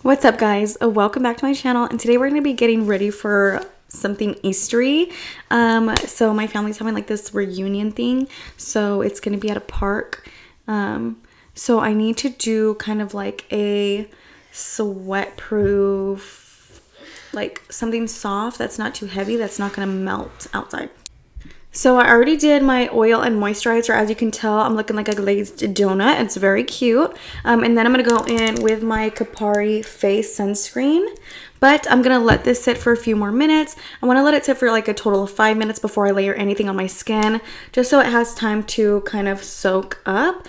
What's up, guys? Welcome back to my channel, and today we're going to be getting ready for something Eastery. So my family's having like this reunion thing, so it's going to be at a park. So I need to do kind of like a sweatproof, like something soft that's not too heavy, that's not going to melt outside. So I already did my oil and moisturizer. As you can tell, I'm looking like a glazed donut. It's very cute. And then I'm going to go in with my Kapari face sunscreen. But I'm going to let this sit for a few more minutes. I want to let it sit for like a total of 5 minutes before I layer anything on my skin, just so it has time to kind of soak up.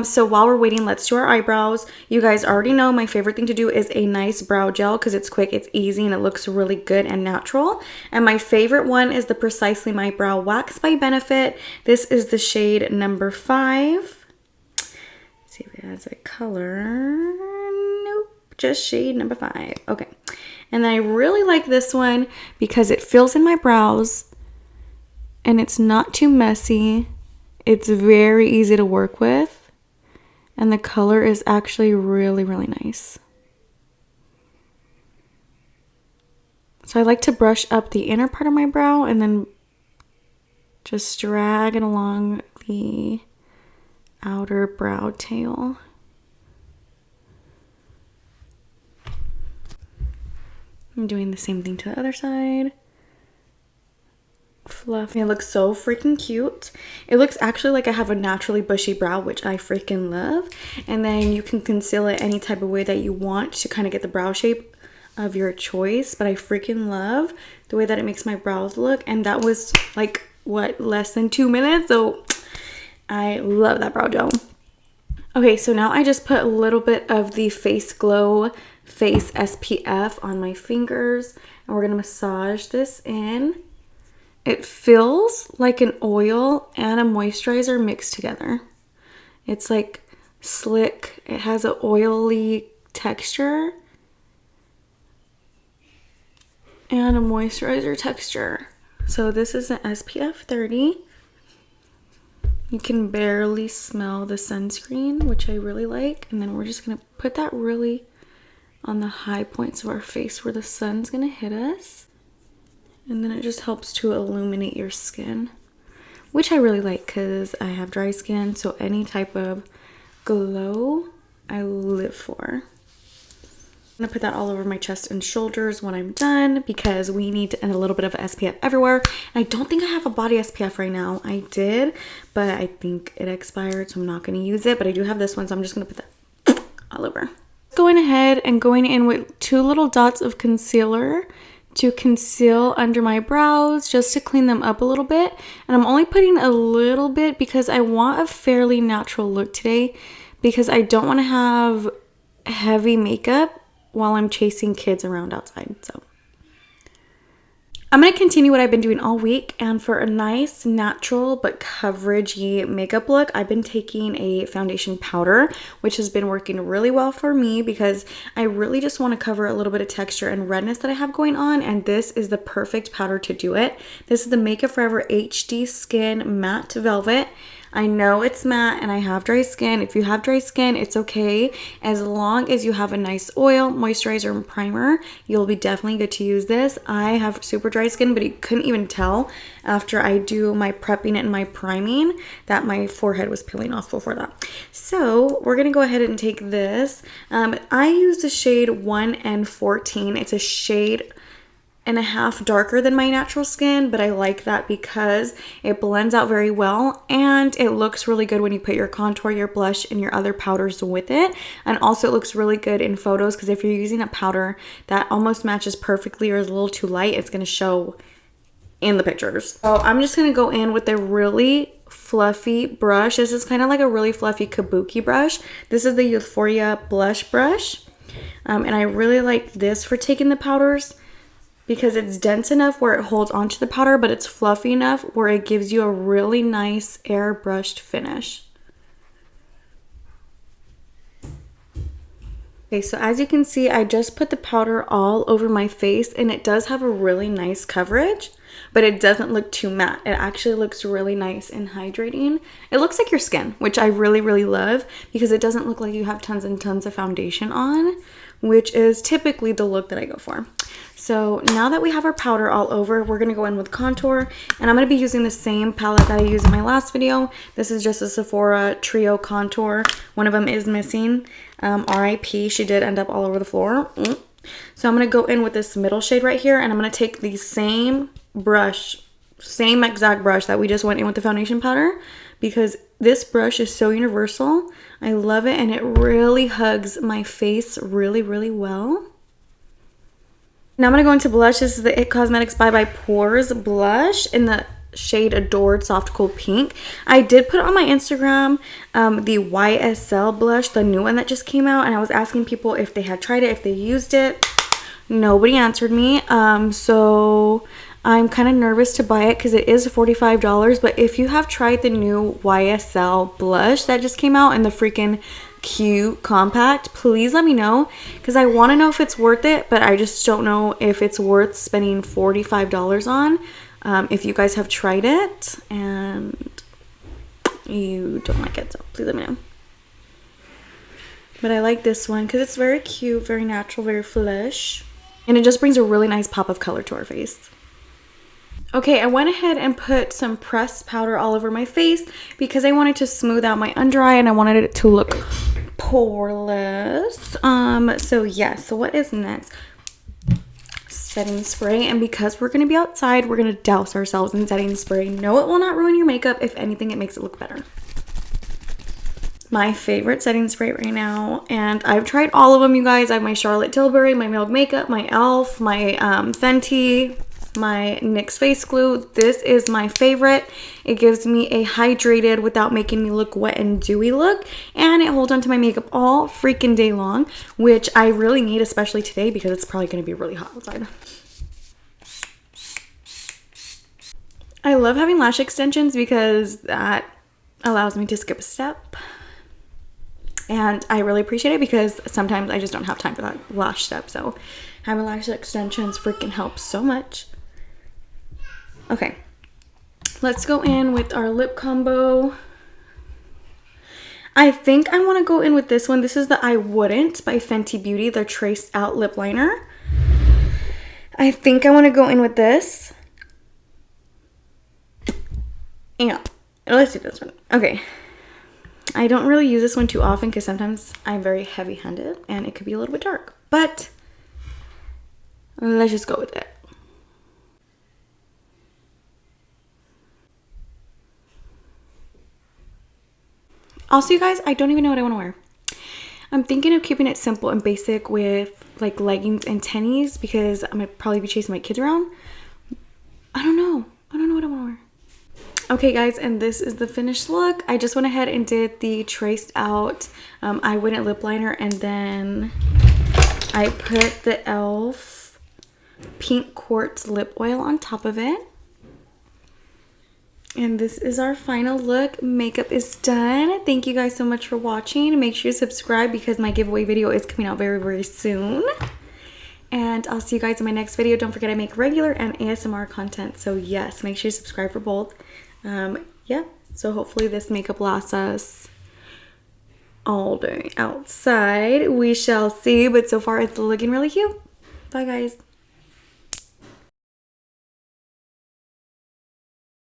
So while we're waiting, let's do our eyebrows. You guys already know my favorite thing to do is a nice brow gel because it's quick, it's easy, and it looks really good and natural. And my favorite one is the Precisely My Brow Wax by Benefit. This is the shade number 5. Let's see if it has a color. Nope, just shade number 5. Okay. And I really like this one because it fills in my brows and it's not too messy. It's very easy to work with. And the color is actually really, really nice. So I like to brush up the inner part of my brow and then just drag it along the outer brow tail. I'm doing the same thing to the other side. Fluffy. It looks so freaking cute. It looks actually like I have a naturally bushy brow, which I freaking love. And then you can conceal it any type of way that you want to kind of get the brow shape of your choice. But I freaking love the way that it makes my brows look. And that was like, what, less than 2 minutes? So I love that brow gel. Okay, so now I just put a little bit of the Face Glow Face SPF on my fingers, and we're gonna massage this in. It feels like an oil and a moisturizer mixed together. It's like slick. It has an oily texture and a moisturizer texture. So this is an SPF 30. You can barely smell the sunscreen, which I really like. And then we're just gonna put that really on the high points of our face where the sun's gonna hit us. And then it just helps to illuminate your skin, which I really like because I have dry skin, so any type of glow I live for. I'm gonna put that all over my chest and shoulders when I'm done because we need a little bit of SPF everywhere. And I don't think I have a body SPF right now. I did, but I think it expired, so I'm not gonna use it. But I do have this one, so I'm just gonna put that all over. Going ahead and going in with 2 little dots of concealer to conceal under my brows, just to clean them up a little bit. And I'm only putting a little bit because I want a fairly natural look today, because I don't want to have heavy makeup while I'm chasing kids around outside. So I'm going to continue what I've been doing all week, and for a nice natural but coveragey makeup look, I've been taking a foundation powder, which has been working really well for me because I really just want to cover a little bit of texture and redness that I have going on, and this is the perfect powder to do it. This is the Makeup Forever HD Skin Matte Velvet. I know it's matte and I have dry skin. If you have dry skin, it's okay. As long as you have a nice oil, moisturizer, and primer, you'll be definitely good to use this. I have super dry skin, but you couldn't even tell after I do my prepping and my priming that my forehead was peeling off before that. So we're gonna go ahead and take this. I use the shade 1N14. It's a shade and a half darker than my natural skin, but I like that because it blends out very well and it looks really good when you put your contour, your blush, and your other powders with it. And also it looks really good in photos because if you're using a powder that almost matches perfectly or is a little too light, it's going to show in the pictures. So I'm just going to go in with a really fluffy brush. This is kind of like a really fluffy kabuki brush. This is the Euphoria blush brush, and I really like this for taking the powders, because it's dense enough where it holds onto the powder, but it's fluffy enough where it gives you a really nice airbrushed finish. Okay, so as you can see, I just put the powder all over my face, and it does have a really nice coverage, but it doesn't look too matte. It actually looks really nice and hydrating. It looks like your skin, which I really, really love because it doesn't look like you have tons and tons of foundation on, which is typically the look that I go for. So now that we have our powder all over, we're going to go in with contour. And I'm going to be using the same palette that I used in my last video. This is just a Sephora Trio Contour. One of them is missing. RIP, she did end up all over the floor. So I'm going to go in with this middle shade right here. And I'm going to take the same brush, same exact brush that we just went in with the foundation powder. Because this brush is so universal. I love it. And it really hugs my face really, really well. Now I'm going to go into blush. This is the It Cosmetics By Pores blush in the shade Adored Soft Cool Pink. I did put on my Instagram the YSL blush, the new one that just came out, and I was asking people if they had tried it, if they used it. Nobody answered me, so I'm kind of nervous to buy it because it is $45. But if you have tried the new YSL blush that just came out in the freaking cute compact, please let me know, because I want to know if it's worth it, but I just don't know if it's worth spending $45 on. If you guys have tried it and you don't like it, so please let me know. But I like this one because it's very cute, very natural, very flush, and it just brings a really nice pop of color to our face. Okay, I went ahead and put some pressed powder all over my face because I wanted to smooth out my under eye and I wanted it to look poreless. So yes, so what is next? Setting spray. And because we're going to be outside, we're going to douse ourselves in setting spray. No, it will not ruin your makeup. If anything, it makes it look better. My favorite setting spray right now, and I've tried all of them, you guys. I have my Charlotte Tilbury, my Milk Makeup, my e.l.f., my Fenty, my NYX face glue. This is my favorite. It gives me a hydrated without making me look wet and dewy look, and it holds onto my makeup all freaking day long, which I really need, especially today because it's probably going to be really hot outside. I love having lash extensions because that allows me to skip a step, and I really appreciate it because sometimes I just don't have time for that lash step, so having lash extensions freaking helps so much. Okay, let's go in with our lip combo. I think I want to go in with this one. This is the I Wouldn't by Fenty Beauty, their traced out lip liner. I think I want to go in with this. Yeah, let's do this one. Okay, I don't really use this one too often because sometimes I'm very heavy-handed and it could be a little bit dark, but let's just go with it. Also, you guys, I don't even know what I want to wear. I'm thinking of keeping it simple and basic with like leggings and tennies because I'm going to probably be chasing my kids around. I don't know what I want to wear. Okay, guys, and this is the finished look. I just went ahead and did the traced out I Wouldn't lip liner, and then I put the e.l.f. Pink Quartz lip oil on top of it. And this is our final look. Makeup is done. Thank you guys so much for watching. Make sure you subscribe because my giveaway video is coming out very, very soon. And I'll see you guys in my next video. Don't forget I make regular and ASMR content. So yes, make sure you subscribe for both. Yeah, so hopefully this makeup lasts us all day outside. We shall see, but so far it's looking really cute. Bye, guys.